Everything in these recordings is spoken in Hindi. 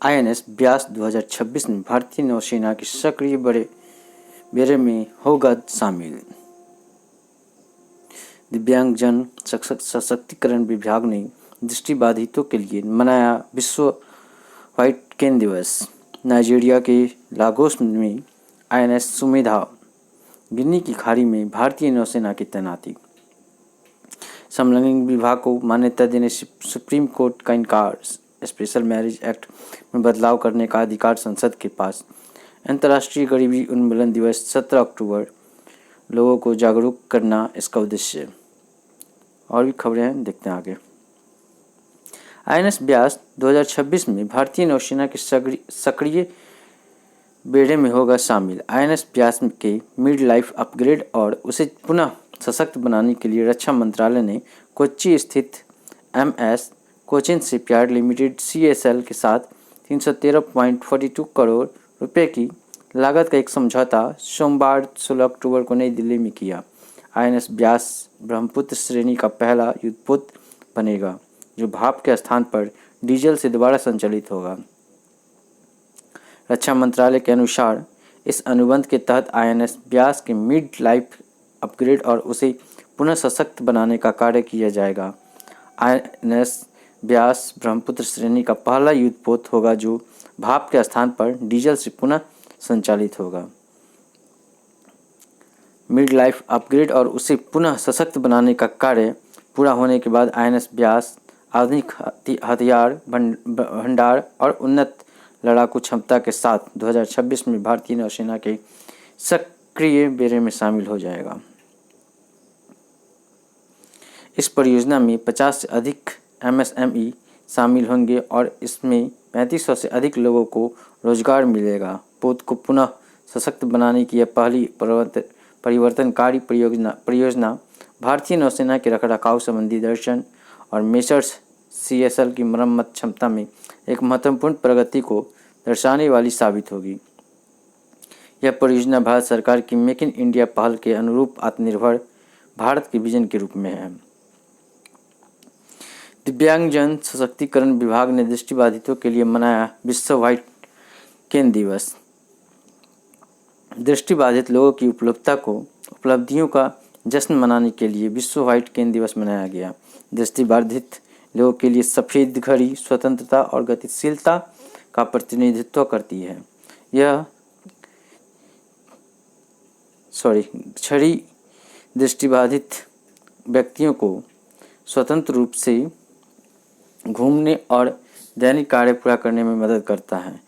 आईएनएस ब्यास 2026 में भारतीय नौसेना के सक्रिय बेड़े में होगा शामिल। दिव्यांगजन सशक्तिकरण विभाग ने दृष्टिबाधितों के लिए मनाया विश्व व्हाइट केन दिवस। नाइजीरिया के लागोस में आईएनएस सुमेधा गिनी की खाड़ी में भारतीय नौसेना की तैनाती। समलैंगिक विवाह को मान्यता देने सुप्रीम कोर्ट का इनकार। स्पेशल मैरिज एक्ट में बदलाव करने का अधिकार संसद के पास। अंतर्राष्ट्रीय गरीबी उन्मूलन दिवस 17 अक्टूबर, लोगों को जागरूक करना इसका उद्देश्य। और भी खबरें हैं, देखते हैं आगे। आईएनएस ब्यास 2026 में भारतीय नौसेना के सक्रिय बेड़े में होगा शामिल। आईएनएस ब्यास के मिड लाइफ अपग्रेड और उसे पुनः सशक्त बनाने के लिए रक्षा मंत्रालय ने कोच्चि स्थित MS Cochin shipyard limited CSL के साथ 313.42 करोड़ रुपए की लागत का एक समझौता सोमवार 16 अक्टूबर को नई दिल्ली में किया। आईएनएस ब्यास ब्रह्मपुत्र श्रेणी का पहला युद्धपोत बनेगा जो भाप के स्थान पर डीजल से दोबारा संचालित होगा। रक्षा मंत्रालय के अनुसार इस अनुबंध के तहत आईएनएस ब्यास के मिड लाइफ अपग्रेड और उसे पुनः सशक्त बनाने का कार्य किया जाएगा। आईएनएस ब्यास ब्रह्मपुत्र श्रेणी का पहला युद्धपोत होगा जो भाप के स्थान पर डीजल से पुनः संचालित होगा। मिड लाइफ अपग्रेड और उसे पुनः सशक्त बनाने का कार्य पूरा होने के बाद आईएनएस ब्यास आधुनिक हथियार भंडार और उन्नत लड़ाकू क्षमता के साथ 2026 में भारतीय नौसेना के सक्रिय बेड़े में शामिल हो जाएगा। इस परियोजना में 50 से अधिक एमएसएमई शामिल होंगे और इसमें 3500 से अधिक लोगों को रोजगार मिलेगा। पोत को पुनः सशक्त बनाने की यह पहली परिवर्तनकारी परियोजना भारतीय नौसेना के रखरखाव संबंधी दर्शन और मेसर्स सीएसएल की मरम्मत क्षमता में एक महत्वपूर्ण प्रगति को दर्शाने वाली साबित होगी। यह परियोजना भारत सरकार की मेक इन इंडिया पहल के अनुरूप आत्मनिर्भर भारत के विजन के रूप में है। दिव्यांगजन सशक्तिकरण विभाग ने दृष्टिबाधितों के लिए मनाया विश्व व्हाइट केन दिवस। दृष्टिबाधित लोगों की उपलब्धियों का जश्न मनाने के लिए विश्व व्हाइट केन दिवस मनाया गया। दृष्टिबाधित लोगों के लिए सफ़ेद घड़ी स्वतंत्रता और गतिशीलता का प्रतिनिधित्व करती है। यह छड़ी दृष्टिबाधित व्यक्तियों को स्वतंत्र रूप से घूमने और दैनिक कार्य पूरा करने में मदद करता है।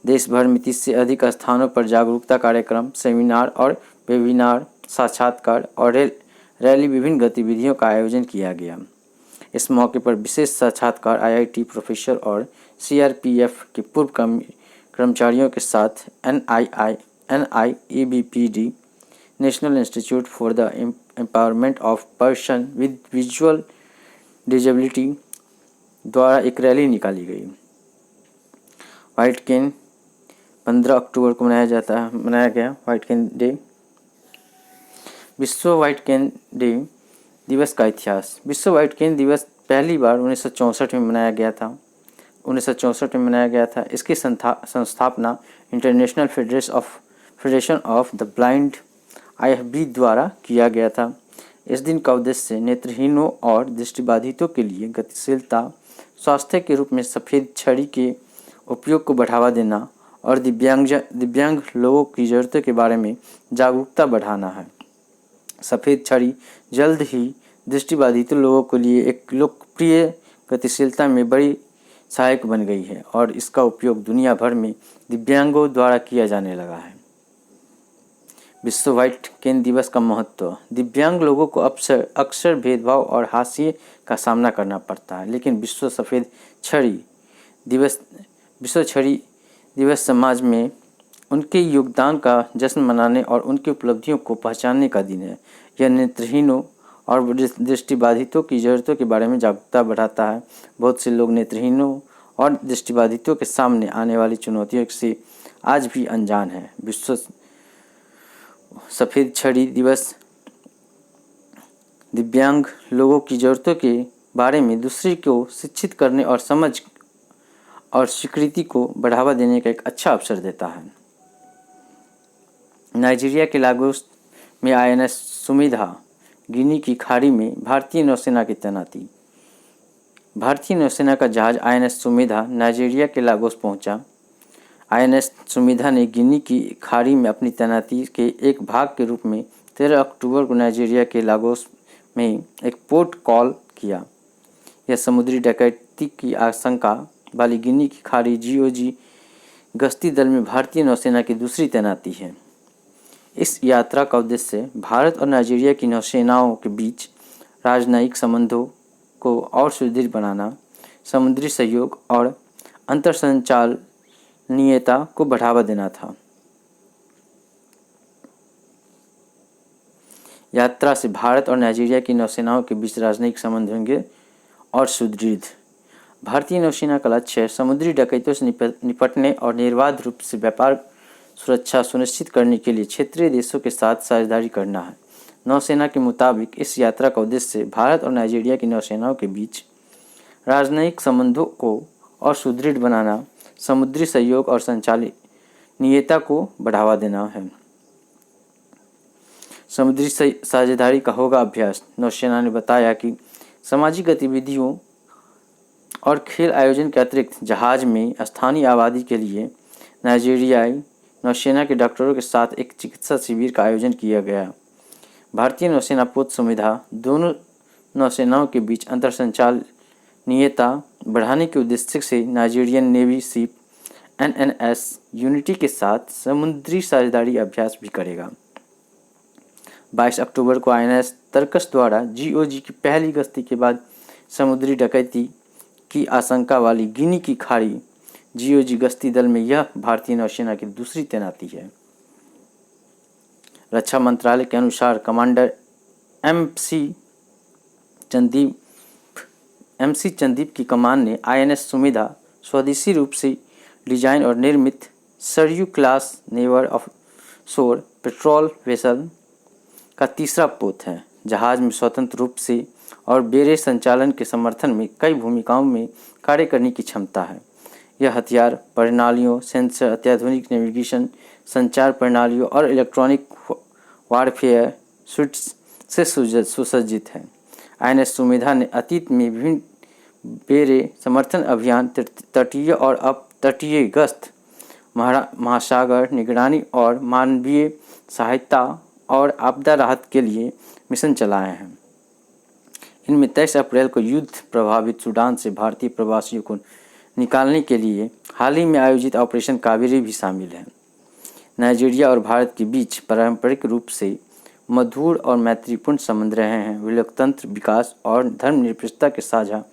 देश भर में 30 से अधिक स्थानों पर जागरूकता कार्यक्रम, सेमिनार और वेबिनार, साक्षात्कार और रैली विभिन्न गतिविधियों का आयोजन किया गया। इस मौके पर विशेष साक्षात्कार आईआईटी प्रोफेसर और सीआरपीएफ के पूर्व कर्मचारियों के साथ NIEBPD national institute for the empowerment of person with visual disability द्वारा एक रैली निकाली गई। व्हाइट केन 15 अक्टूबर को मनाया गया व्हाइट केन डे। विश्व व्हाइट केन डे दिवस का इतिहास। विश्व व्हाइट केन दिवस पहली बार 1964 में मनाया गया था। 1964 में मनाया गया था। इसकी संस्थापना international federation of the blind IFB द्वारा किया गया था। इस दिन का उद्देश्य नेत्रहीनों और दृष्टिबाधितों के लिए गतिशीलता स्वास्थ्य के रूप में सफ़ेद छड़ी के उपयोग को बढ़ावा देना और दिव्यांग लोगों की ज़रूरतों के बारे में जागरूकता बढ़ाना है। सफ़ेद छड़ी जल्द ही दृष्टिबाधित लोगों के लिए एक लोकप्रिय गतिशीलता में बड़ी सहायक बन गई है और इसका उपयोग दुनिया भर में दिव्यांगों द्वारा किया जाने लगा है। विश्व व्हाइट केन दिवस का महत्व। दिव्यांग लोगों को अक्सर भेदभाव और हाशिए का सामना करना पड़ता है, लेकिन विश्व छड़ी दिवस समाज में उनके योगदान का जश्न मनाने और उनकी उपलब्धियों को पहचानने का दिन है। यह नेत्रहीनों और दृष्टिबाधितों की ज़रूरतों के बारे में जागरूकता बढ़ाता है। बहुत से लोग नेत्रहीनों और दृष्टिबाधितों के सामने आने वाली चुनौतियों से आज भी अनजान हैं। विश्व सफ़ेद छड़ी दिवस दिव्यांग लोगों की ज़रूरतों के बारे में दूसरे को शिक्षित करने और और स्वीकृति को बढ़ावा देने का एक अच्छा अवसर देता है। नाइजीरिया के लागोस में INS सुमिधा गिनी की खाड़ी में भारतीय नौसेना की तैनाती। भारतीय नौसेना का जहाज INS सुमिधा नाइजीरिया के लागोस पहुंचा। INS सुमिधा ने गिनी की खाड़ी में अपनी तैनाती के एक भाग के रूप में 13 अक्टूबर को नाइजीरिया के लागोस में एक पोर्ट कॉल किया। यह समुद्री डकैती की आशंका वाली गिनी की खाड़ी GOG गश्ती दल में भारतीय नौसेना की दूसरी तैनाती है। इस यात्रा का उद्देश्य भारत और नाइजीरिया की नौसेनाओं के बीच राजनयिक संबंधों को और सुदृढ़ बनाना, समुद्री सहयोग और अंतरसंचालनीयता को बढ़ावा देना था। यात्रा से भारत और नाइजीरिया की नौसेनाओं के बीच राजनयिक संबंध होंगे और सुदृढ़। भारतीय नौसेना का लक्ष्य समुद्री डकैतों से निपटने और निर्बाध रूप से व्यापार सुरक्षा सुनिश्चित करने के लिए क्षेत्रीय देशों के साथ साझेदारी करना है। नौसेना के मुताबिक इस यात्रा का उद्देश्य भारत और नाइजीरिया की नौसेनाओं के बीच राजनयिक संबंधों को और सुदृढ़ बनाना, समुद्री सहयोग और संचालनीयता को बढ़ावा देना है। समुद्री साझेदारी का होगा अभ्यास। नौसेना ने बताया कि सामाजिक गतिविधियों और खेल आयोजन के अतिरिक्त जहाज में स्थानीय आबादी के लिए नाइजीरियाई नौसेना के डॉक्टरों के साथ एक चिकित्सा शिविर का आयोजन किया गया। भारतीय नौसेना पोत सुविधा दोनों नौसेनाओं के बीच अंतरसंचालनीयता बढ़ाने के उद्देश्य से Nigerian navy ship NNS unity के साथ समुद्री साझेदारी अभ्यास भी करेगा। 22 अक्टूबर को INS तरकस द्वारा GOG की पहली गश्ती के बाद समुद्री डकैती की आशंका वाली गिनी की खाड़ी GOG गश्ती दल में यह भारतीय नौसेना की दूसरी तैनाती है। रक्षा मंत्रालय के अनुसार कमांडर MC चंदीप की कमान ने INS सुमिधा स्वदेशी रूप से डिजाइन और निर्मित Saryu class naval offshore patrol vessel का तीसरा पोत है। जहाज में स्वतंत्र रूप से और बेड़े संचालन के समर्थन में कई भूमिकाओं में कार्य करने की क्षमता है। यह हथियार प्रणालियों, सेंसर, अत्याधुनिक नेविगेशन, संचार प्रणालियों और इलेक्ट्रॉनिक वारफेयर स्विट्स से सुसज्जित है। INS सुमिधा ने अतीत में विभिन्न बेड़े समर्थन अभियान, तटीय और अपतटीय गश्त, महासागर निगरानी और मानवीय सहायता और आपदा राहत के लिए मिशन चलाए हैं। इनमें 23 अप्रैल को युद्ध प्रभावित सूडान से भारतीय प्रवासियों को निकालने के लिए हाल ही में आयोजित ऑपरेशन कावेरी भी शामिल है। नाइजीरिया और भारत के बीच पारंपरिक रूप से मधुर और मैत्रीपूर्ण संबंध रहे हैं। वे लोकतंत्र, विकास और धर्मनिरपेक्षता के साझा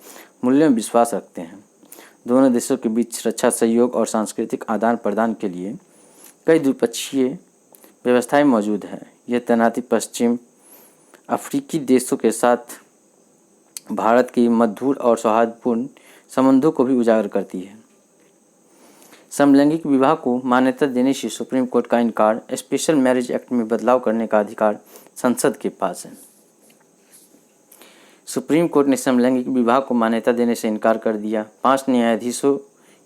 मूल्यों में विश्वास रखते हैं। दोनों देशों के बीच रक्षा सहयोग और सांस्कृतिक आदान प्रदान के लिए कई द्विपक्षीय व्यवस्थाएं मौजूद हैं। यह तैनाती पश्चिम अफ्रीकी देशों के साथ भारत के मधुर और सौहार्दपूर्ण संबंधों को भी उजागर करती है। समलैंगिक विवाह को मान्यता देने से सुप्रीम कोर्ट का इनकार। स्पेशल मैरिज एक्ट में बदलाव करने का अधिकार संसद के पास है। सुप्रीम कोर्ट ने समलैंगिक विवाह को मान्यता देने से इनकार कर दिया। 5 न्यायाधीशों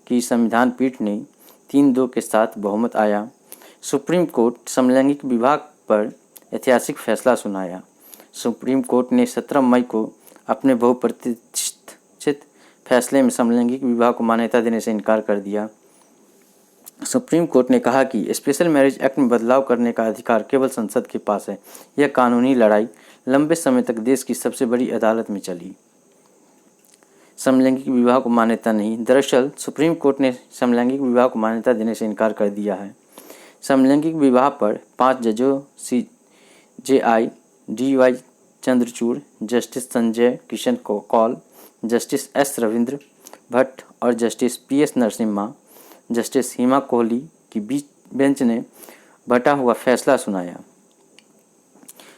की संविधान पीठ ने 3-2 के साथ बहुमत आया। सुप्रीम कोर्ट समलैंगिक विवाह पर ऐतिहासिक फैसला सुनाया। सुप्रीम कोर्ट ने 17 मई को अपने बहुप्रतीक्षित फैसले में समलैंगिक विवाह को मान्यता देने से इनकार कर दिया। सुप्रीम कोर्ट ने कहा कि स्पेशल मैरिज एक्ट में बदलाव करने का अधिकार केवल संसद के पास है। यह कानूनी लड़ाई लंबे समय तक देश की सबसे बड़ी अदालत में चली। समलैंगिक विवाह को मान्यता नहीं। दरअसल सुप्रीम कोर्ट ने समलैंगिक विवाह को मान्यता देने से इनकार कर दिया है। समलैंगिक विवाह पर 5 जजों CJI DY Chandrachud, justice Sanjay Kishan Kaul, justice S Ravindra Bhat और justice PS Narasimha, justice Hima Kohli की बेंच ने बटा हुआ फैसला सुनाया।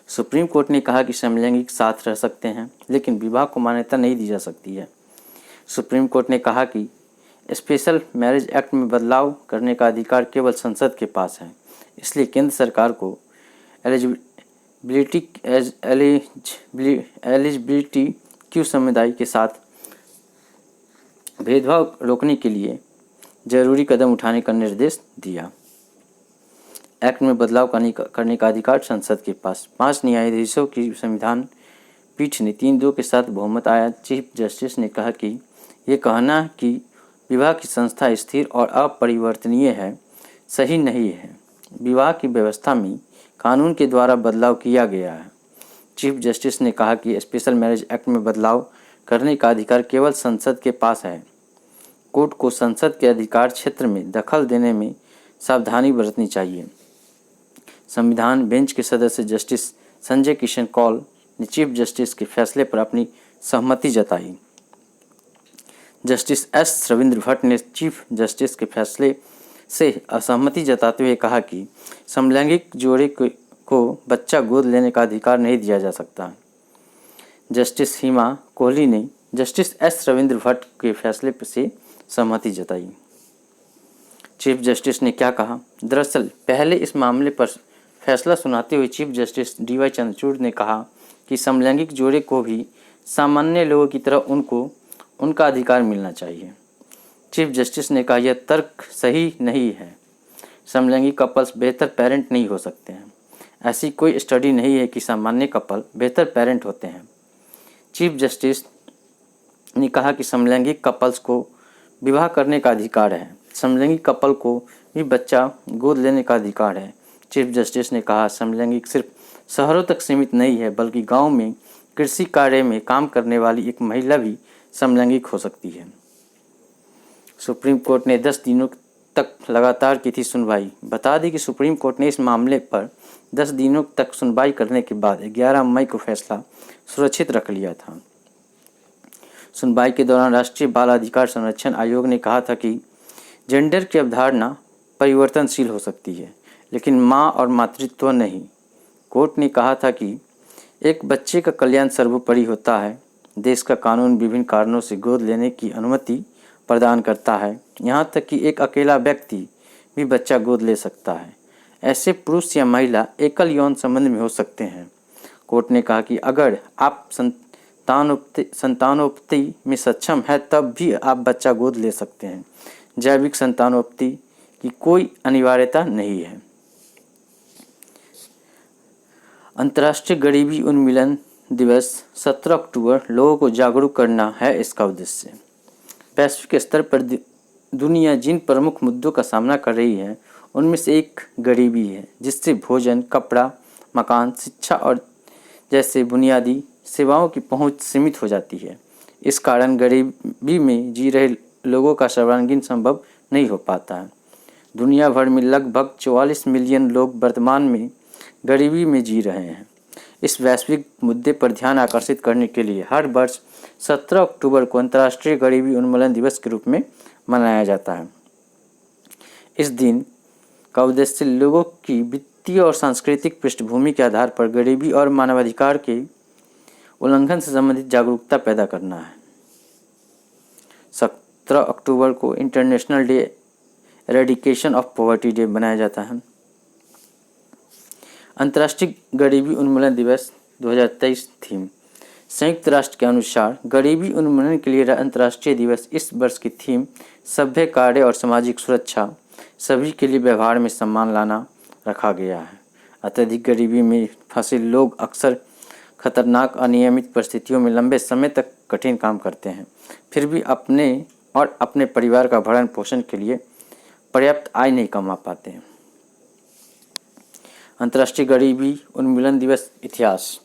सुप्रीम कोर्ट ने कहा कि समलैंगिक साथ रह सकते हैं, लेकिन विवाह को मान्यता नहीं दी जा सकती है। सुप्रीम कोर्ट ने कहा कि स्पेशल मैरिज एक्ट में बदलाव करने का अधिकार केवल संसद के पास है, इसलिए केंद्र सरकार को एलिजिबिलिटी क्यू समुदाय के साथ भेदभाव रोकने के लिए जरूरी कदम उठाने का निर्देश दिया। एक्ट में बदलाव करने का अधिकार संसद के पास। 5 न्यायाधीशों की संविधान पीठ ने 3-2 के साथ बहुमत आया। चीफ जस्टिस ने कहा कि ये कहना कि विवाह की संस्था स्थिर और अपरिवर्तनीय है सही नहीं है। विवाह की व्यवस्था में कानून के द्वारा बदलाव किया गया है। चीफ जस्टिस ने कहा कि स्पेशल मैरिज एक्ट में बदलाव करने का अधिकार केवल संसद के पास है। कोर्ट को संसद के अधिकार क्षेत्र में दखल देने में सावधानी बरतनी चाहिए। संविधान बेंच के सदस्य जस्टिस संजय किशन कौल ने चीफ जस्टिस के फैसले पर अपनी सहमति जताई। जस्टिस एस रविंद्र भट्ट ने चीफ जस्टिस के फैसले से असहमति जताते हुए कहा कि समलैंगिक जोड़े को बच्चा गोद लेने का अधिकार नहीं दिया जा सकता। जस्टिस हिमा कोहली ने जस्टिस एस रविंद्र भट्ट के फैसले से सहमति जताई। चीफ जस्टिस ने क्या कहा? दरअसल पहले इस मामले पर फैसला सुनाते हुए चीफ जस्टिस डी.वाई. चंद्रचूड़ ने कहा कि समलैंगिक जोड़े को भी सामान्य लोगों की तरह उनका अधिकार मिलना चाहिए। चीफ जस्टिस ने कहा यह तर्क सही नहीं है। समलैंगिक कपल्स बेहतर पेरेंट नहीं हो सकते हैं। ऐसी कोई स्टडी नहीं है कि सामान्य कपल बेहतर पेरेंट होते हैं। चीफ जस्टिस ने कहा कि समलैंगिक कपल्स को विवाह करने का अधिकार है। समलैंगिक कपल को भी बच्चा गोद लेने का अधिकार है। चीफ जस्टिस ने कहा समलैंगिक सिर्फ शहरों तक सीमित नहीं है बल्कि गांव में कृषि कार्य में काम करने वाली एक महिला भी समलैंगिक हो सकती है। सुप्रीम कोर्ट ने 10 दिनों तक लगातार की थी सुनवाई। बता दें कि सुप्रीम कोर्ट ने इस मामले पर 10 दिनों तक सुनवाई करने के बाद 11 मई को फैसला सुरक्षित रख लिया था। सुनवाई के दौरान राष्ट्रीय बाल अधिकार संरक्षण आयोग ने कहा था कि जेंडर की अवधारणा परिवर्तनशील हो सकती है लेकिन माँ और मातृत्व नहीं। कोर्ट ने कहा था कि एक बच्चे का कल्याण सर्वोपरि होता है। देश का कानून विभिन्न कारणों से गोद लेने की अनुमति प्रदान करता है, यहाँ तक कि एक अकेला व्यक्ति भी बच्चा गोद ले सकता है। ऐसे पुरुष या महिला एकल यौन संबंध में हो सकते हैं। कोर्ट ने कहा कि अगर आप संतानोत्पत्ति में सक्षम है तब भी आप बच्चा गोद ले सकते हैं। जैविक संतानोत्पत्ति की कोई अनिवार्यता नहीं है। अंतर्राष्ट्रीय गरीबी उन्मूलन दिवस 17 अक्टूबर लोगों को जागरूक करना है इसका उद्देश्य। वैश्विक स्तर पर दुनिया जिन प्रमुख मुद्दों का सामना कर रही है उनमें से एक गरीबी है, जिससे भोजन, कपड़ा, मकान, शिक्षा और जैसे बुनियादी सेवाओं की पहुंच सीमित हो जाती है। इस कारण गरीबी में जी रहे लोगों का सर्वांगीण संभव नहीं हो पाता है। दुनिया भर में लगभग 44 मिलियन लोग वर्तमान में गरीबी में जी रहे हैं। इस वैश्विक मुद्दे पर ध्यान आकर्षित करने के लिए हर वर्ष 17 अक्टूबर को अंतर्राष्ट्रीय गरीबी उन्मूलन दिवस के रूप में मनाया जाता है। इस दिन का उद्देश्य लोगों की वित्तीय और सांस्कृतिक पृष्ठभूमि के आधार पर गरीबी और मानवाधिकार के उल्लंघन से संबंधित जागरूकता पैदा करना है। 17 अक्टूबर को international day eradication of poverty day मनाया जाता है। अंतर्राष्ट्रीय गरीबी उन्मूलन दिवस 2023 थीम। संयुक्त राष्ट्र के अनुसार गरीबी उन्मूलन के लिए अंतर्राष्ट्रीय दिवस इस वर्ष की थीम सभ्य कार्य और सामाजिक सुरक्षा, सभी के लिए व्यवहार में सम्मान लाना रखा गया है। अत्यधिक गरीबी में फंसे लोग अक्सर खतरनाक अनियमित परिस्थितियों में लंबे समय तक कठिन काम करते हैं, फिर भी अपने और अपने परिवार का भरण पोषण के लिए पर्याप्त आय नहीं कमा पाते हैं। अंतर्राष्ट्रीय गरीबी उन्मूलन दिवस इतिहास।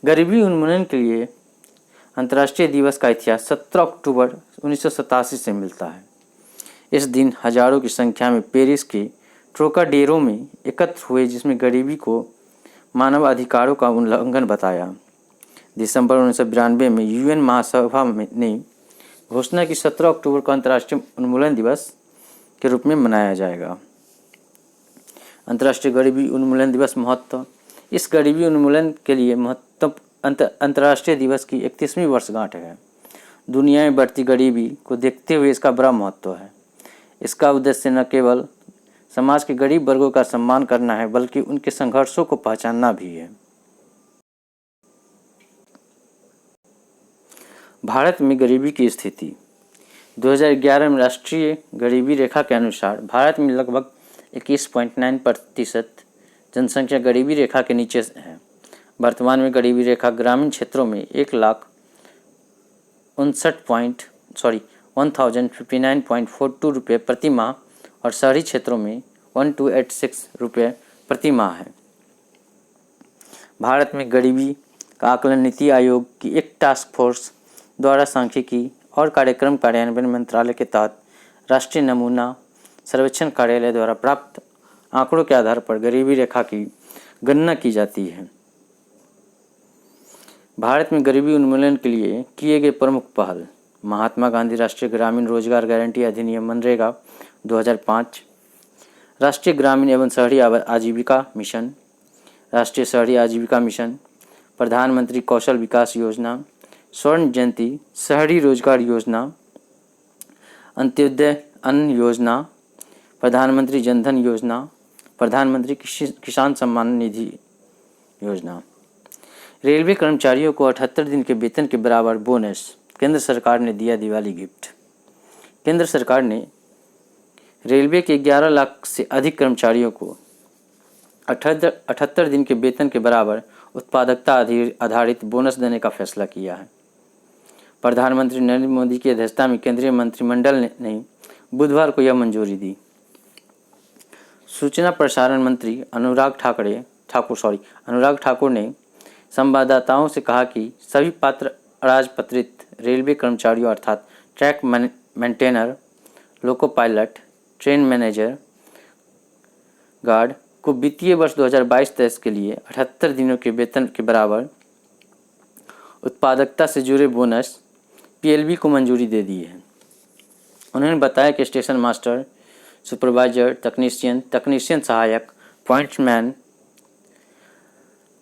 गरीबी उन्मूलन के लिए अंतर्राष्ट्रीय दिवस का इतिहास 17 अक्टूबर 1987 से मिलता है। इस दिन हजारों की संख्या में पेरिस के ट्रोकाडेरो में एकत्र हुए, जिसमें गरीबी को मानव अधिकारों का उल्लंघन बताया। दिसंबर 1992 में यूएन महासभा ने घोषणा की 17 अक्टूबर को अंतर्राष्ट्रीय उन्मूलन दिवस के रूप में मनाया जाएगा। अंतर्राष्ट्रीय गरीबी उन्मूलन दिवस महत्व। इस गरीबी उन्मूलन के लिए अंतर्राष्ट्रीय दिवस की 31वीं वर्षगांठ है। दुनिया में बढ़ती गरीबी को देखते हुए इसका बड़ा महत्व है। इसका उद्देश्य न केवल समाज के गरीब वर्गों का सम्मान करना है बल्कि उनके संघर्षों को पहचानना भी है। भारत में गरीबी की स्थिति। 2011 में राष्ट्रीय गरीबी रेखा के अनुसार भारत में लगभग 21.9% जनसंख्या गरीबी रेखा के नीचे है। वर्तमान में गरीबी रेखा ग्रामीण क्षेत्रों में 1,59.42 रुपये प्रति माह और शहरी क्षेत्रों में 1,286 रुपये प्रति माह है। भारत में गरीबी का आकलन नीति आयोग की एक टास्क फोर्स द्वारा सांख्यिकी और कार्यक्रम कार्यान्वयन मंत्रालय के तहत राष्ट्रीय नमूना सर्वेक्षण कार्यालय द्वारा प्राप्त आंकड़ों के आधार पर गरीबी रेखा की गणना की जाती है। भारत में गरीबी उन्मूलन के लिए किए गए प्रमुख पहल: महात्मा गांधी राष्ट्रीय ग्रामीण रोजगार गारंटी अधिनियम मनरेगा 2005, राष्ट्रीय ग्रामीण एवं शहरी आजीविका मिशन, राष्ट्रीय शहरी आजीविका मिशन, प्रधानमंत्री कौशल विकास योजना, स्वर्ण जयंती शहरी रोजगार योजना, अंत्योदय अन्न योजना, प्रधानमंत्री जनधन योजना, प्रधानमंत्री किसान सम्मान निधि योजना। रेलवे कर्मचारियों को 78 दिन के वेतन के बराबर बोनस, केंद्र सरकार ने दिया दिवाली गिफ्ट। केंद्र सरकार ने रेलवे के 11 लाख से अधिक कर्मचारियों को 78 दिन के वेतन के बराबर उत्पादकता आधारित बोनस देने का फैसला किया है। प्रधानमंत्री नरेंद्र मोदी की अध्यक्षता में केंद्रीय मंत्रिमंडल ने बुधवार को यह मंजूरी दी। सूचना प्रसारण मंत्री अनुराग ठाकुर ने संवाददाताओं से कहा कि सभी पात्र अराजपत्रित रेलवे कर्मचारियों अर्थात track maintainer, loco pilot, train manager, guard को वित्तीय वर्ष 2022-23 के लिए 78 दिनों के वेतन के बराबर उत्पादकता से जुड़े बोनस पीएलबी को मंजूरी दे दी है। उन्होंने बताया कि स्टेशन मास्टर, सुपरवाइजर, तकनीशियन सहायक, पॉइंटमैन,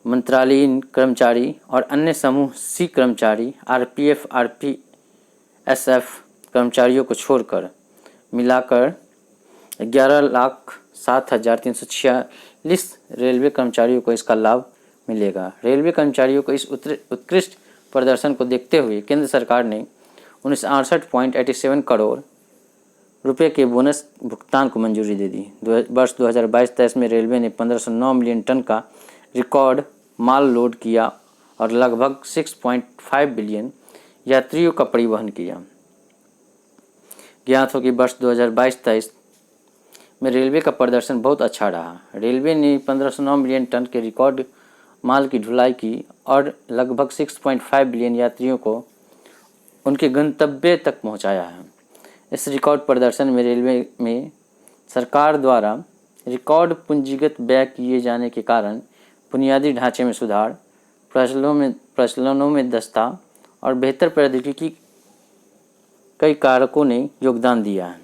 मंत्रालयीन कर्मचारी और अन्य समूह सी कर्मचारी, आरपीएफ, आरपीएसएफ कर्मचारियों को छोड़कर मिलाकर 11,07,346 रेलवे कर्मचारियों को इसका लाभ मिलेगा। रेलवे कर्मचारियों को इस उत्कृष्ट प्रदर्शन को देखते हुए केंद्र सरकार ने 1968.87 करोड़ रुपए के बोनस भुगतान को मंजूरी दे दी। वर्ष 2022-23 में रेलवे ने 1509 मिलियन टन का रिकॉर्ड माल लोड किया और लगभग 6.5 बिलियन यात्रियों का परिवहन किया। ज्ञात हो कि वर्ष 2022-23 में रेलवे का प्रदर्शन बहुत अच्छा रहा। रेलवे ने 1509 मिलियन टन के रिकॉर्ड माल की ढुलाई की और लगभग 6.5 बिलियन यात्रियों को उनके गंतव्य तक पहुंचाया है। इस रिकॉर्ड प्रदर्शन में रेलवे में सरकार द्वारा रिकॉर्ड पूंजीगत व्यय किए जाने के कारण बुनियादी ढांचे में सुधार, प्रचलनों में दस्ता और बेहतर प्रौद्योगिकी कई कारकों ने योगदान दिया है।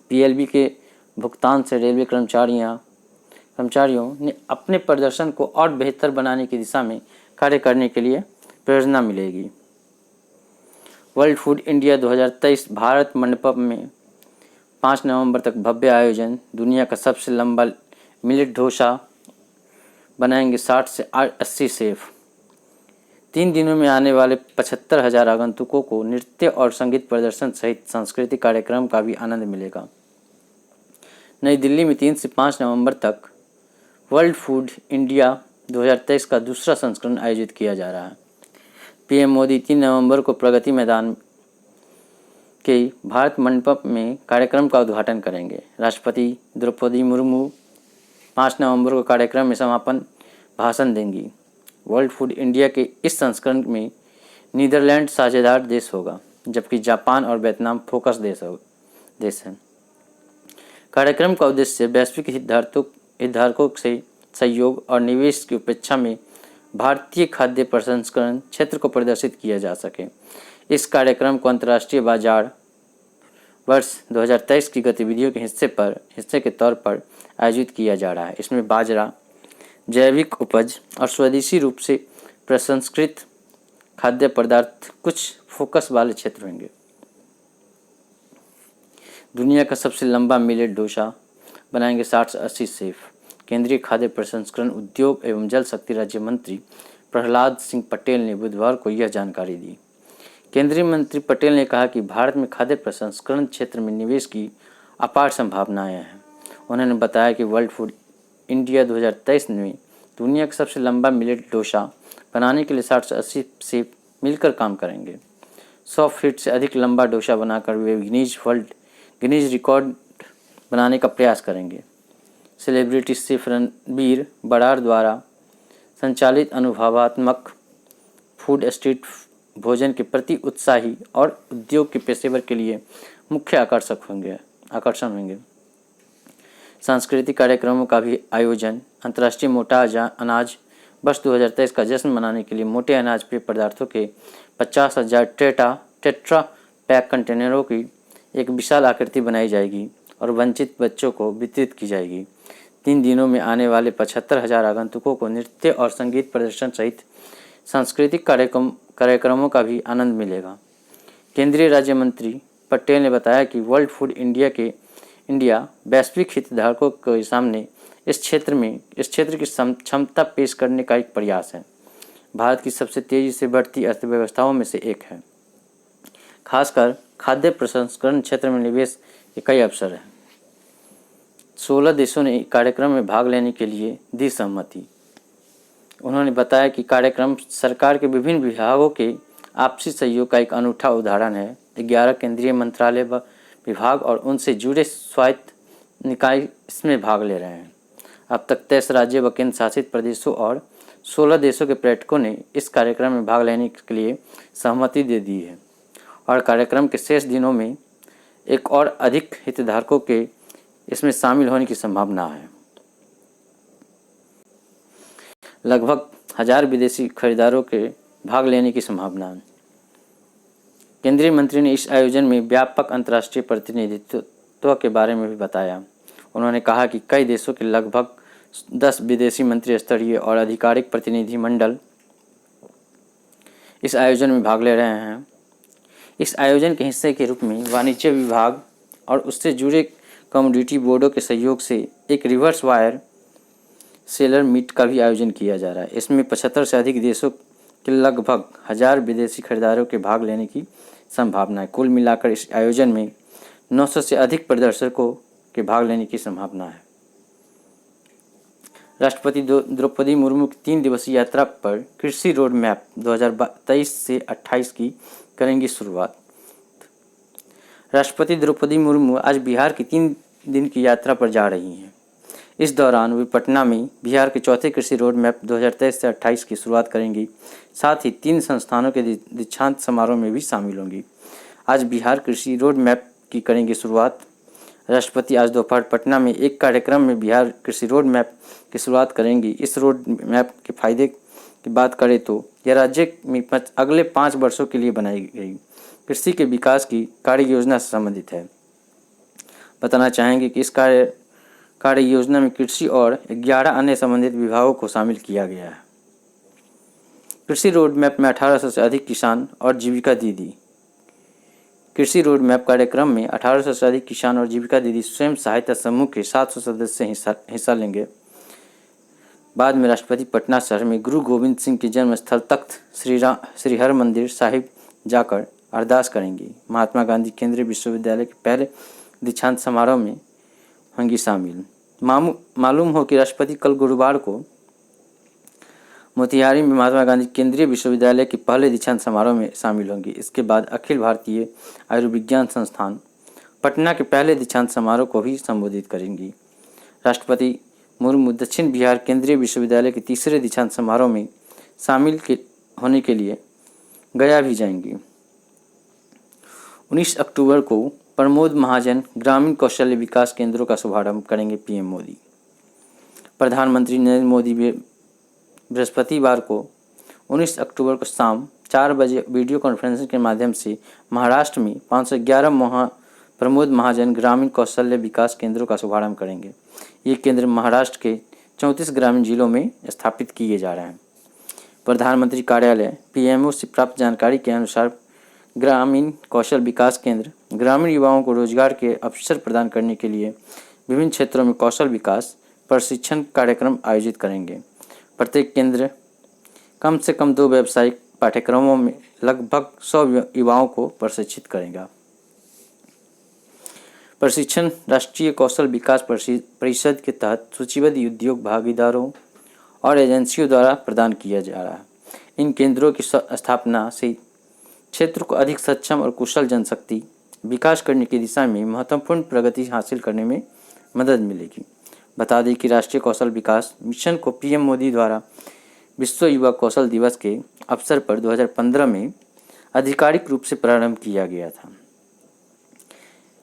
पीएलबी के भुगतान से रेलवे कर्मचारियों ने अपने प्रदर्शन को और बेहतर बनाने की दिशा में कार्य करने के लिए प्रेरणा मिलेगी। World food India 2023 Bharat Mandapam में 5 नवंबर तक भव्य आयोजन। दुनिया का सबसे लंबा मिलेट डोसा बनाएंगे 60 से 80 शेफ। 3 दिनों में आने वाले 75,000 आगंतुकों को नृत्य और संगीत प्रदर्शन सहित सांस्कृतिक कार्यक्रम का भी आनंद मिलेगा। नई दिल्ली में 3 से 5 नवंबर तक वर्ल्ड फूड इंडिया 2023 का दूसरा संस्करण आयोजित किया जा रहा है। पीएम मोदी 3 नवंबर को प्रगति मैदान के भारत मंडपम में कार्यक्रम का उद्घाटन करेंगे। राष्ट्रपति द्रौपदी मुर्मू 5 नवंबर को कार्यक्रम में समापन भाषण देंगी। वर्ल्ड फूड इंडिया के इस संस्करण में नीदरलैंड साझेदार देश होगा, जबकि जापान और वियतनाम फोकस देश हैं। कार्यक्रम का उद्देश्य वैश्विक हितधारकों से सहयोग और निवेश की अपेक्षा में भारतीय खाद्य प्रसंस्करण क्षेत्र को प्रदर्शित किया जा सके। इस कार्यक्रम को अंतर्राष्ट्रीय बाजार वर्ष 2023 की गतिविधियों के हिस्से के तौर पर आयोजित किया जा रहा है। इसमें बाजरा, जैविक उपज और स्वदेशी रूप से प्रसंस्कृत खाद्य पदार्थ कुछ फोकस वाले क्षेत्र होंगे। दुनिया का सबसे लंबा मिलेट डोसा बनाएंगे 60 से 80 शेफ। केंद्रीय खाद्य प्रसंस्करण उद्योग एवं जल शक्ति राज्य मंत्री प्रहलाद सिंह पटेल ने बुधवार को यह जानकारी दी। केंद्रीय मंत्री पटेल ने कहा कि भारत में खाद्य प्रसंस्करण क्षेत्र में निवेश की अपार संभावनाएं हैं। उन्होंने बताया कि वर्ल्ड फूड इंडिया 2023 में दुनिया का सबसे लंबा मिलेट डोसा बनाने के लिए 60 से 80 से मिलकर काम करेंगे। 100 फीट से अधिक लंबा डोसा बनाकर वे गिनीज रिकॉर्ड बनाने का प्रयास करेंगे। सेलिब्रिटी शेफ रणबीर बरार द्वारा संचालित अनुभवात्मक फूड स्ट्रीट भोजन के प्रति उत्साही और उद्योग के पेशेवर के लिए मुख्य आकर्षण होंगे। सांस्कृतिक कार्यक्रमों का भी आयोजन, अंतर्राष्ट्रीय मोटा अनाज वर्ष 2023 का जश्न मनाने के लिए मोटे अनाज पेय पदार्थों के 50,000 टेट्रा पैक कंटेनरों की एक विशाल आकृति बनाई जाएगी और वंचित बच्चों को वितरित की जाएगी। 3 दिनों में आने वाले 75,000 आगंतुकों को नृत्य और संगीत प्रदर्शन सहित सांस्कृतिक कार्यक्रमों का भी आनंद मिलेगा। केंद्रीय राज्य मंत्री पटेल ने बताया कि वर्ल्ड फूड इंडिया वैश्विक हितधारकों के सामने इस क्षेत्र की क्षमता पेश करने का एक प्रयास है। भारत की सबसे तेजी से बढ़ती अर्थव्यवस्थाओं में से एक है। खासकर खाद्य प्रसंस्करण क्षेत्र में निवेश के कई अवसर हैं। 16 देशों ने कार्यक्रम में भाग लेने के लिए दी सहमति। उन्होंने बताया कि कार्यक्रम सरकार के विभिन्न विभागों के आपसी सहयोग का एक अनूठा उदाहरण है। 11 केंद्रीय मंत्रालय व विभाग और उनसे जुड़े स्वायत्त निकाय इसमें भाग ले रहे हैं। अब तक 23 राज्य व केंद्र शासित प्रदेशों और 16 देशों के पर्यटकों ने इस कार्यक्रम में भाग लेने के लिए सहमति दे दी है और कार्यक्रम के शेष दिनों में एक और अधिक हितधारकों के इसमें शामिल होने की संभावना है। लगभग 1000 विदेशी खरीदारों के भाग लेने की संभावना है। केंद्रीय मंत्री ने इस आयोजन में व्यापक अंतर्राष्ट्रीय प्रतिनिधित्व के बारे में भी बताया। उन्होंने कहा कि कई देशों के लगभग 10 विदेशी मंत्री स्तरीय और आधिकारिक प्रतिनिधि मंडल इस आयोजन में भाग ले रहे हैं। इस आयोजन के हिस्से के रूप में वाणिज्य विभाग और उससे जुड़े कमोडिटी बोर्डों के सहयोग से एक रिवर्स वायर सेलर मीट का भी आयोजन किया जा रहा है। इसमें 75 से अधिक देशों के लगभग 1000 विदेशी खरीदारों के भाग लेने की संभावना है। कुल मिलाकर इस आयोजन में 900 से अधिक प्रदर्शकों के भाग लेने की संभावना है। राष्ट्रपति द्रौपदी मुर्मू की 3 दिवसीय यात्रा पर कृषि रोड मैप 2023 से 28 की करेंगी शुरुआत। राष्ट्रपति द्रौपदी मुर्मू आज बिहार की 3 दिन की यात्रा पर जा रही हैं। इस दौरान वे पटना में बिहार के चौथे कृषि रोड मैप 2023 से 28 की शुरुआत करेंगी। साथ ही 3 संस्थानों के दीक्षांत समारोह में भी शामिल होंगी। आज बिहार कृषि रोड मैप की करेंगी शुरुआत। राष्ट्रपति आज दोपहर पटना में एक कार्यक्रम में बिहार कृषि रोड मैप की शुरुआत करेंगी। इस रोड मैप के फायदे की बात करें तो यह राज्य में अगले 5 वर्षों के लिए बनाई गई कृषि के विकास की कार्य योजना से संबंधित है। बताना चाहेंगे कि इस कार्य योजना में कृषि और 11 अन्य संबंधित विभागों को शामिल किया गया है। कृषि रोड मैप में 1800 से अधिक किसान और जीविका दीदी। कृषि रोड मैप कार्यक्रम में 1800 से अधिक किसान और जीविका दीदी स्वयं सहायता समूह के 700 सदस्य हिस्सा लेंगे। बाद में राष्ट्रपति पटना शहर में गुरु गोविंद सिंह के जन्म स्थल तख्त श्री हर मंदिर साहिब जाकर अरदास करेंगी। महात्मा गांधी केंद्रीय विश्वविद्यालय के पहले दीक्षांत समारोह में होंगी शामिल। मालूम हो कि राष्ट्रपति कल गुरुवार को मोतिहारी में महात्मा गांधी केंद्रीय विश्वविद्यालय के पहले दीक्षांत समारोह में शामिल होंगी। इसके बाद अखिल भारतीय आयुर्विज्ञान संस्थान पटना के पहले दीक्षांत समारोह को भी संबोधित करेंगी। राष्ट्रपति मुर्मू दक्षिण बिहार केंद्रीय विश्वविद्यालय के तीसरे दीक्षांत समारोह में शामिल होने के लिए गया भी जाएंगी। 19 अक्टूबर को प्रमोद महाजन ग्रामीण कौशल्य विकास केंद्रों का शुभारंभ करेंगे पीएम मोदी। प्रधानमंत्री नरेंद्र मोदी बृहस्पतिवार को 19 अक्टूबर को शाम 4 बजे वीडियो कॉन्फ्रेंसिंग के माध्यम से महाराष्ट्र में 511 प्रमोद महाजन ग्रामीण कौशल्य विकास केंद्रों का शुभारंभ करेंगे। ये केंद्र महाराष्ट्र के 34 ग्रामीण जिलों में स्थापित किए जा रहे हैं। प्रधानमंत्री कार्यालय पीएमओ से प्राप्त जानकारी के अनुसार ग्रामीण कौशल विकास केंद्र ग्रामीण युवाओं को रोजगार के अवसर प्रदान करने के लिए विभिन्न क्षेत्रों में कौशल विकास प्रशिक्षण कार्यक्रम आयोजित करेंगे। प्रत्येक केंद्र कम से कम 2 व्यावसायिक पाठ्यक्रमों में लगभग 100 युवाओं को प्रशिक्षित करेगा। प्रशिक्षण राष्ट्रीय कौशल विकास परिषद के तहत सूचीबद्ध उद्योग भागीदारों और एजेंसियों द्वारा प्रदान किया जा रहा है। इन केंद्रों की स्थापना से क्षेत्र को अधिक सक्षम और कुशल जनशक्ति विकास करने की दिशा में महत्वपूर्ण प्रगति हासिल करने में मदद मिलेगी। बता दें कि राष्ट्रीय कौशल विकास मिशन को पीएम मोदी द्वारा विश्व युवा कौशल दिवस के अवसर पर 2015 में आधिकारिक रूप से प्रारंभ किया गया था।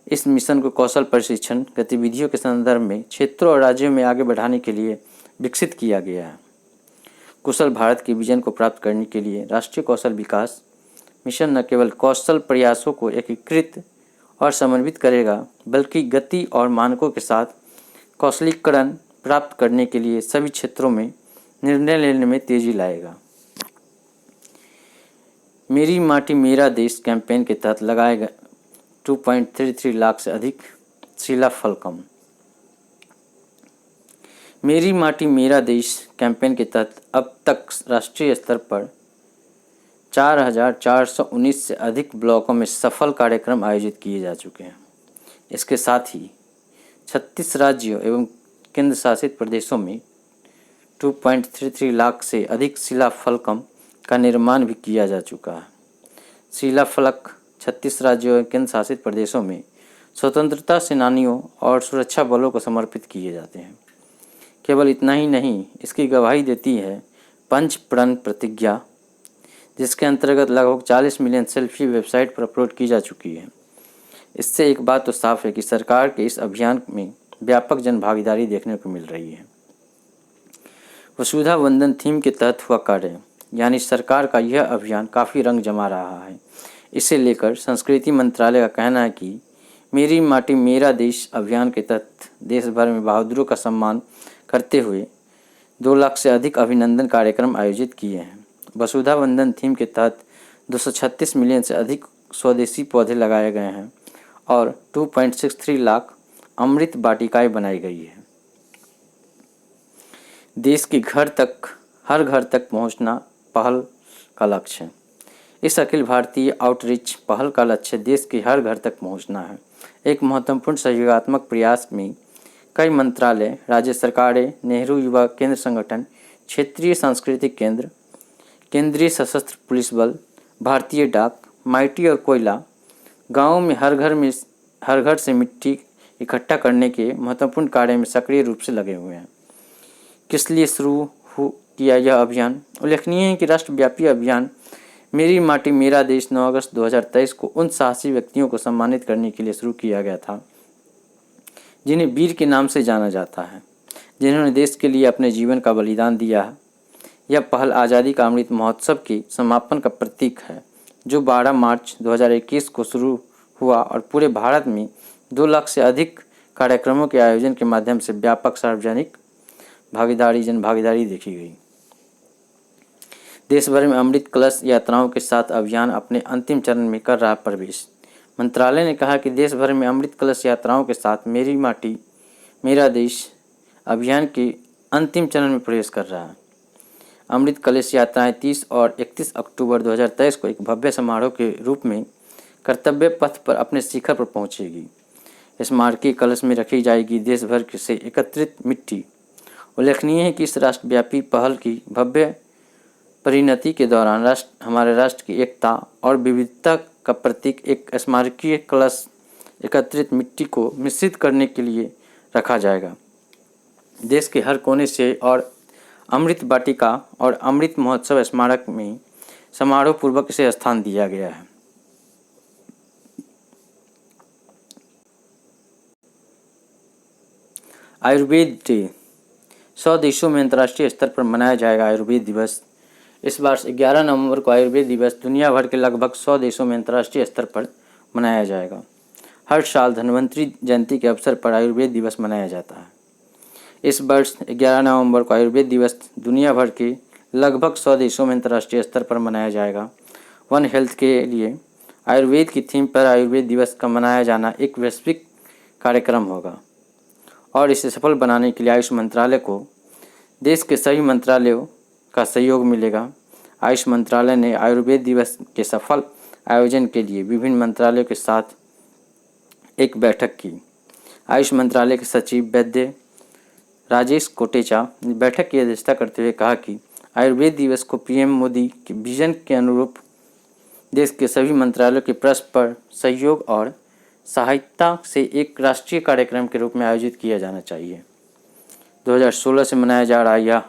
इस मिशन को कौशल प्रशिक्षण गतिविधियों के संदर्भ में क्षेत्रों और राज्यों में आगे बढ़ाने के लिए विकसित किया गया है। कुशल भारत के विजन को प्राप्त करने के लिए राष्ट्रीय कौशल विकास मिशन न केवल कौशल प्रयासों को एकीकृत और समन्वित करेगा, बल्कि गति और मानकों के साथ कौशलीकरण प्राप्त करने के लिए सभी क्षेत्रों में निर्णय लेने में तेजी लाएगा। मेरी माटी मेरा देश कैंपेन के तहत लगाए गए 2.33 लाख से अधिक शिलाफलकम। मेरी माटी मेरा देश कैंपेन के तहत अब तक राष्ट्रीय स्तर पर 4,419 से अधिक ब्लॉकों में सफल कार्यक्रम आयोजित किए जा चुके हैं। इसके साथ ही 36 राज्यों एवं केंद्र शासित प्रदेशों में 2.33 लाख से अधिक शिलाफलकम का निर्माण भी किया जा चुका है। शिलाफलक 36 राज्यों एवं केंद्र शासित प्रदेशों में स्वतंत्रता सेनानियों और सुरक्षा बलों को समर्पित किए जाते हैं। केवल इतना ही नहीं, इसकी गवाही देती है पंच प्रण प्रतिज्ञा, जिसके अंतर्गत लगभग 40 मिलियन सेल्फी वेबसाइट पर अपलोड की जा चुकी है। इससे एक बात तो साफ है कि सरकार के इस अभियान में व्यापक जन भागीदारी देखने को मिल रही है। वसुधा वंदन थीम के तहत हुआ कार्य, यानी सरकार का यह अभियान काफ़ी रंग जमा रहा है। इसे लेकर संस्कृति मंत्रालय का कहना है कि मेरी माटी मेरा देश अभियान के तहत देश भर में बहादुरों का सम्मान करते हुए 2 लाख से अधिक अभिनंदन कार्यक्रम आयोजित किए हैं। वसुधा वंदन थीम के तहत 236 मिलियन से अधिक स्वदेशी पौधे लगाए गए हैं और 2.63 लाख अमृत वाटिकाएं बनाई गई है। देश के हर घर तक पहुंचना पहल का लक्ष्य है। इस अखिल भारतीय आउटरीच पहल का लक्ष्य देश के हर घर तक पहुंचना है। एक महत्वपूर्ण सहयोगात्मक प्रयास में कई मंत्रालय, राज्य सरकारें, नेहरू युवा केंद्र संगठन, क्षेत्रीय सांस्कृतिक केंद्र, केंद्रीय सशस्त्र पुलिस बल, भारतीय डाक, माइटी और कोयला गाँव में हर घर से मिट्टी इकट्ठा करने के महत्वपूर्ण कार्य में सक्रिय रूप से लगे हुए हैं। किस लिए शुरू किया यह अभियान? उल्लेखनीय है कि राष्ट्रव्यापी अभियान मेरी माटी मेरा देश 9 अगस्त 2023 को उन साहसी व्यक्तियों को सम्मानित करने के लिए शुरू किया गया था जिन्हें वीर के नाम से जाना जाता है, जिन्होंने देश के लिए अपने जीवन का बलिदान दिया है। यह पहल आज़ादी का अमृत महोत्सव के समापन का प्रतीक है, जो 12 मार्च 2021 को शुरू हुआ और पूरे भारत में 2 लाख से अधिक कार्यक्रमों के आयोजन के माध्यम से व्यापक सार्वजनिक जन भागीदारी देखी गई। देश भर में अमृत कलश यात्राओं के साथ अभियान अपने अंतिम चरण में कर रहा प्रवेश। मंत्रालय ने कहा कि देश भर में अमृत कलश यात्राओं के साथ मेरी माटी मेरा देश अभियान के अंतिम चरण में प्रवेश कर रहा है। अमृत कलश यात्राएं 30 और 31 अक्टूबर 2023 को एक भव्य समारोह के रूप में कर्तव्य पथ पर अपने शिखर पर पहुंचेगी। स्मारकीय कलश में रखी जाएगी देश भर से एकत्रित मिट्टी। उल्लेखनीय है कि इस राष्ट्रव्यापी पहल की भव्य परिणति के दौरान हमारे राष्ट्र की एकता और विविधता का प्रतीक एक स्मारकीय कलश एकत्रित मिट्टी को मिश्रित करने के लिए रखा जाएगा। देश के हर कोने से और अमृत वाटिका और अमृत महोत्सव स्मारक में समारोह पूर्वक इसे स्थान दिया गया है। आयुर्वेद डे 100 देशों में अंतर्राष्ट्रीय स्तर पर मनाया जाएगा आयुर्वेद दिवस। इस बार 11 नवंबर को आयुर्वेद दिवस दुनिया भर के लगभग 100 देशों में अंतर्राष्ट्रीय स्तर पर मनाया जाएगा। हर साल धन्वंतरी जयंती के अवसर पर आयुर्वेद दिवस मनाया जाता है। इस वर्ष 11 नवंबर को आयुर्वेद दिवस दुनिया भर के लगभग 100 देशों में अंतर्राष्ट्रीय स्तर पर मनाया जाएगा। वन हेल्थ के लिए आयुर्वेद की थीम पर आयुर्वेद दिवस का मनाया जाना एक वैश्विक कार्यक्रम होगा और इसे सफल बनाने के लिए आयुष मंत्रालय को देश के सभी मंत्रालयों का सहयोग मिलेगा। आयुष मंत्रालय ने आयुर्वेद दिवस के सफल आयोजन के लिए विभिन्न मंत्रालयों के साथ एक बैठक की। आयुष मंत्रालय के सचिव वैद्य राजेश कोटेचा ने बैठक की अध्यक्षता करते हुए कहा कि आयुर्वेद दिवस को पीएम मोदी के विजन के अनुरूप देश के सभी मंत्रालयों के परस्पर सहयोग और सहायता से एक राष्ट्रीय कार्यक्रम के रूप में आयोजित किया जाना चाहिए। 2016 से मनाया जा रहा यह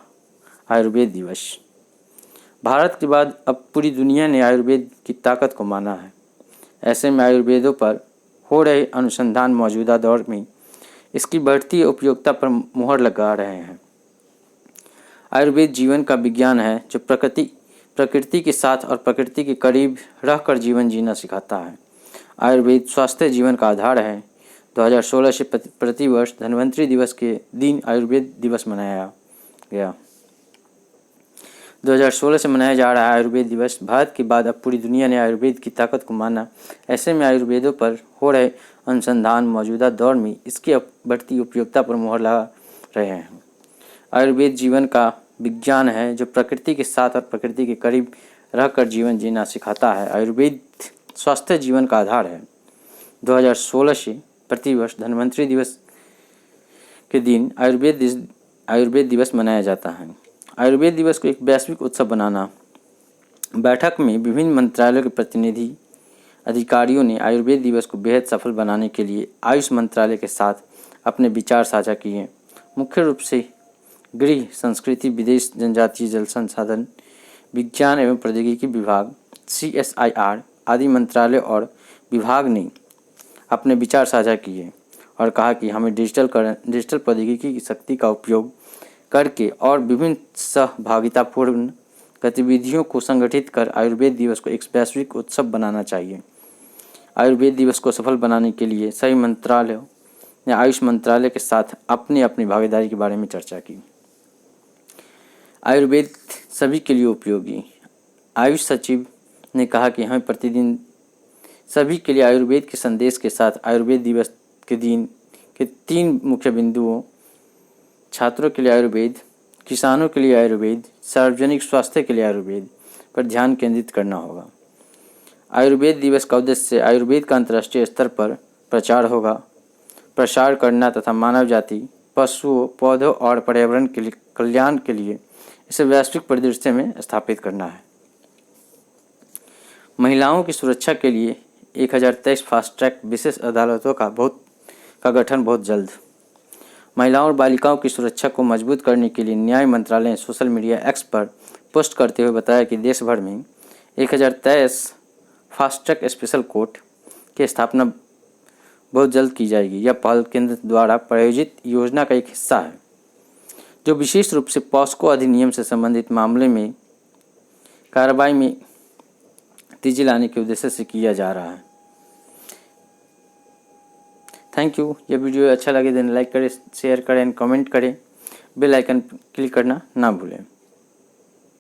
आयुर्वेद दिवस भारत के बाद अब पूरी दुनिया ने आयुर्वेद की ताकत को माना है। ऐसे में आयुर्वेदों पर हो रहे अनुसंधान मौजूदा दौर में इसकी बढ़ती उपयोगिता पर मुहर लगा रहे हैं। आयुर्वेद जीवन का विज्ञान है जो प्रकृति के साथ और प्रकृति के करीब रहकर जीवन जीना सिखाता है। आयुर्वेद स्वास्थ्य जीवन का आधार है। 2016 से प्रतिवर्ष धन्वंतरि दिवस के दिन आयुर्वेद दिवस मनाया गया। 2016 से मनाया जा रहा आयुर्वेद दिवस भारत के बाद अब पूरी दुनिया ने आयुर्वेद की ताकत को माना। ऐसे में आयुर्वेदों पर हो रहे अनुसंधान मौजूदा दौर में इसकी बढ़ती उपयोगिता पर मुहर लगा रहे हैं। आयुर्वेद जीवन का विज्ञान है जो प्रकृति के साथ और प्रकृति के करीब रहकर जीवन जीना सिखाता है। आयुर्वेद स्वास्थ्य जीवन का आधार है। 2016 से प्रतिवर्ष धन्वंतरि दिवस के दिन आयुर्वेद दिवस मनाया जाता है। आयुर्वेद दिवस को एक वैश्विक उत्सव बनाना। बैठक में विभिन्न मंत्रालयों के प्रतिनिधि अधिकारियों ने आयुर्वेद दिवस को बेहद सफल बनाने के लिए आयुष मंत्रालय के साथ अपने विचार साझा किए। मुख्य रूप से गृह, संस्कृति, विदेश, जनजातीय, जल संसाधन, विज्ञान एवं प्रौद्योगिकी विभाग, CSIR आदि मंत्रालय और विभाग ने अपने विचार साझा किए और कहा कि हमें डिजिटल प्रौद्योगिकी की शक्ति का उपयोग करके और विभिन्न सहभागितापूर्ण गतिविधियों को संगठित कर आयुर्वेद दिवस को एक वैश्विक उत्सव बनाना चाहिए। आयुर्वेद दिवस को सफल बनाने के लिए सभी मंत्रालयों ने आयुष मंत्रालय के साथ अपनी अपनी भागीदारी के बारे में चर्चा की। आयुर्वेद सभी के लिए उपयोगी। आयुष सचिव ने कहा कि हमें प्रतिदिन सभी के लिए आयुर्वेद के संदेश के साथ आयुर्वेद दिवस के दिन के 3 मुख्य बिंदुओं छात्रों के लिए आयुर्वेद, किसानों के लिए आयुर्वेद, सार्वजनिक स्वास्थ्य के लिए आयुर्वेद पर ध्यान केंद्रित करना होगा। आयुर्वेद दिवस का उद्देश्य आयुर्वेद का अंतर्राष्ट्रीय स्तर पर प्रसार करना तथा मानव जाति, पशुओं, पौधों और पर्यावरण के लिए कल्याण के लिए इसे वैश्विक परिदृश्य में स्थापित करना है। महिलाओं की सुरक्षा के लिए 1023 फास्ट ट्रैक विशेष अदालतों का गठन बहुत जल्द। महिलाओं और बालिकाओं की सुरक्षा को मजबूत करने के लिए न्याय मंत्रालय ने सोशल मीडिया X पर पोस्ट करते हुए बताया कि देश भर में 1023 फास्ट ट्रैक स्पेशल कोर्ट की स्थापना बहुत जल्द की जाएगी। यह पहल केंद्र द्वारा प्रायोजित योजना का एक हिस्सा है जो विशेष रूप से पॉस्को अधिनियम से संबंधित मामले में कार्रवाई में तेजी लाने के उद्देश्य से किया जा रहा है। Thank you. यह वीडियो अच्छा लगे तो लाइक करें, शेयर करें, कमेंट करें, बेल आइकन क्लिक करना ना भूलें।